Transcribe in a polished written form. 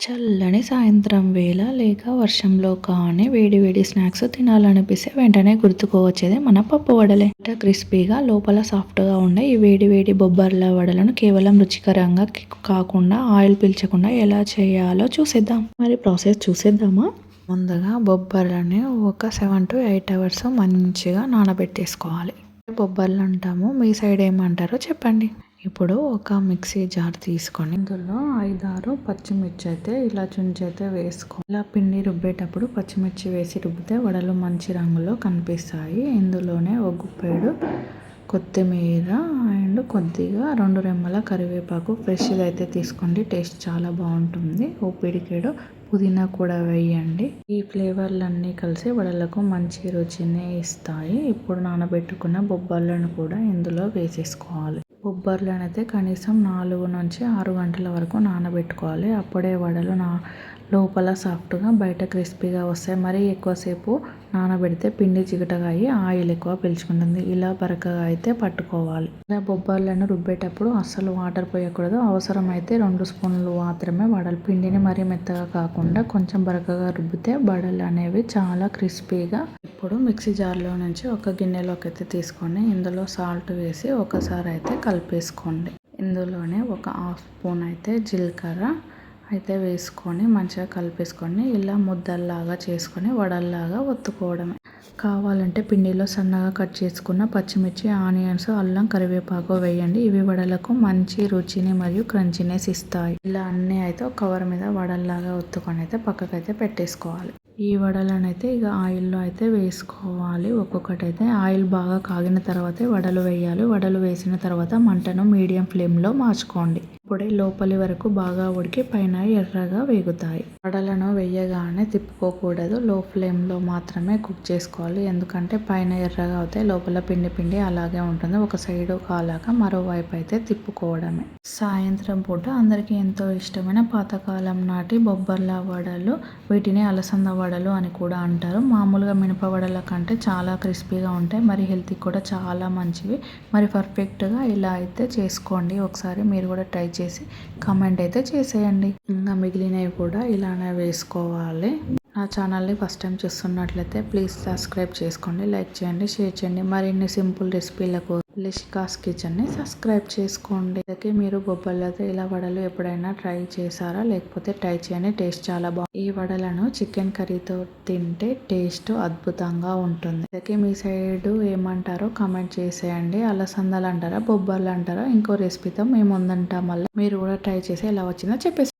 చల్లని సాయంత్రం వేళ లేక వర్షంలో కానీ వేడి వేడి స్నాక్స్ తినాలనిపిస్తే వెంటనే గుర్తుకు వచ్చేది మన పప్పు వడలే. క్రిస్పీగా లోపల సాఫ్ట్గా ఉండే ఈ వేడి వేడి బొబ్బర్ల వడలను కేవలం రుచికరంగా కాకుండా ఆయిల్ పీల్చకుండా ఎలా చేయాలో చూసేద్దాం. మరి ప్రాసెస్ చూసేద్దామా? ముందుగా బొబ్బర్లని ఒక 7 to 8 hours మంచిగా నానబెట్టేసుకోవాలి. బొబ్బర్లు అంటాము, మీ సైడ్ ఏమంటారో చెప్పండి. ఇప్పుడు ఒక మిక్సీ జార్ తీసుకొని ఇందులో 5-6 పచ్చిమిర్చి అయితే ఇలా చుంచి అయితే వేసుకో. ఇలా పిండి రుబ్బేటప్పుడు పచ్చిమిర్చి వేసి రుబ్బితే వడలు మంచి రంగులో కనిపిస్తాయి. ఇందులోనే ఒక గుప్పెడు కొత్తిమీర అండ్ కొద్దిగా 2 రెమ్మల కరివేపాకు ఫ్రెష్ది అయితే తీసుకోండి, టేస్ట్ చాలా బాగుంటుంది. ఓ పిడికెడు పుదీనా కూడా వేయండి. ఈ ఫ్లేవర్లన్నీ కలిసి వడలకు మంచి రుచిని ఇస్తాయి. ఇప్పుడు నానబెట్టుకున్న బొబ్బర్లను కూడా ఇందులో వేసేసుకోవాలి. బొబ్బర్లను అయితే కనీసం 4 నుంచి 6 గంటల వరకు నానబెట్టుకోవాలి. అప్పుడే వడలు లోపల సాఫ్ట్గా బయట క్రిస్పీగా వస్తాయి. మరీ ఎక్కువసేపు నానబెడితే పిండి చిగటగా అయ్యి ఆయిల్ ఎక్కువ పీల్చుకుంటుంది. ఇలా బరకగా అయితే పట్టుకోవాలి. ఇలా బొబ్బర్లను రుబ్బేటప్పుడు అస్సలు వాటర్ పోయకూడదు. అవసరమైతే 2 స్పూన్లు మాత్రమే వడలు. పిండిని మరీ మెత్తగా కాకుండా కొంచెం బరకగా రుబ్బితే వడలు అనేవి చాలా క్రిస్పీగా. ఇప్పుడు మిక్సీ జార్లో నుంచి ఒక గిన్నెలోకి అయితే తీసుకొని ఇందులో సాల్ట్ వేసి ఒకసారి అయితే కలిపేసుకోండి. ఇందులోనే ఒక 1/2 స్పూన్ అయితే జీలకర్ర అయితే వేసుకొని మంచిగా కలిపేసుకొని ఇలా ముద్దల్లాగా చేసుకొని వడల్లాగా ఒత్తుకోవడమే. కావాలంటే పిండిలో సన్నగా కట్ చేసుకున్న పచ్చిమిర్చి, ఆనియన్స్, అల్లం, కరివేపాకు వేయండి. ఇవి వడలకు మంచి రుచిని మరియు క్రంచీనెస్ ఇస్తాయి. ఇలా అన్నీ అయితే ఒక కవర్ మీద వడల్లాగా ఒత్తుకొని అయితే పక్కకైతే పెట్టేసుకోవాలి. ఈ వడలను అయితే ఇక ఆయిల్లో అయితే వేసుకోవాలి. ఒక్కొక్కటి అయితే ఆయిల్ బాగా కాగిన తర్వాతే వడలు వేయాలి. వడలు వేసిన తర్వాత మంటను మీడియం ఫ్లేమ్లో మార్చుకోండి. ఇప్పుడే లోపలి వరకు బాగా ఉడికి పైన ఎర్రగా వేగుతాయి. వడలను వేయగానే తిప్పుకోకూడదు, లో ఫ్లేమ్లో మాత్రమే కుక్ చేసుకోవాలి. ఎందుకంటే పైన ఎర్రగా అవుతాయి, లోపల పిండి పిండి అలాగే ఉంటుంది. ఒక సైడు కాలాక మరోవైపు అయితే తిప్పుకోవడమే. సాయంత్రం పూట అందరికీ ఎంతో ఇష్టమైన పాతకాలం నాటి బొబ్బర్ల వడలు, వీటిని అలసంద వడలు అని కూడా అంటారు. మామూలుగా మినప వడల కంటే చాలా క్రిస్పీగా ఉంటాయి, మరి హెల్త్కి కూడా చాలా మంచివి. మరి పర్ఫెక్ట్గా ఇలా అయితే చేసుకోండి. ఒకసారి మీరు కూడా ట్రై చేసి కామెంట్ అయితే చేసేయండి. ఇంకా మిగిలినవి కూడా ఇలానే వేసుకోవాలి. నా ఛానల్ని ఫస్ట్ టైం చూస్తున్నట్లయితే ప్లీజ్ సబ్స్క్రైబ్ చేసుకోండి, లైక్ చేయండి, షేర్ చేయండి. మరిన్ని సింపుల్ రెసిపీలకు లిషికాస్ కిచెన్ని సబ్స్క్రైబ్ చేసుకోండి. అలాగే మీరు బొబ్బర్లతో ఇలా వడలు ఎప్పుడైనా ట్రై చేశారా? లేకపోతే ట్రై చేయండి, టేస్ట్ చాలా బాగుంది. ఈ వడలను చికెన్ కర్రీతో తింటే టేస్ట్ అద్భుతంగా ఉంటుంది. అలాగే మీ సైడ్ ఏమంటారో కామెంట్ చేసేయండి. అలసందలు అంటారా, బొబ్బర్లు అంటారా? ఇంకో రెసిపీతో మేము ముందుంటాం. మళ్ళీ మీరు కూడా ట్రై చేసి ఎలా వచ్చిందో చెప్పేసి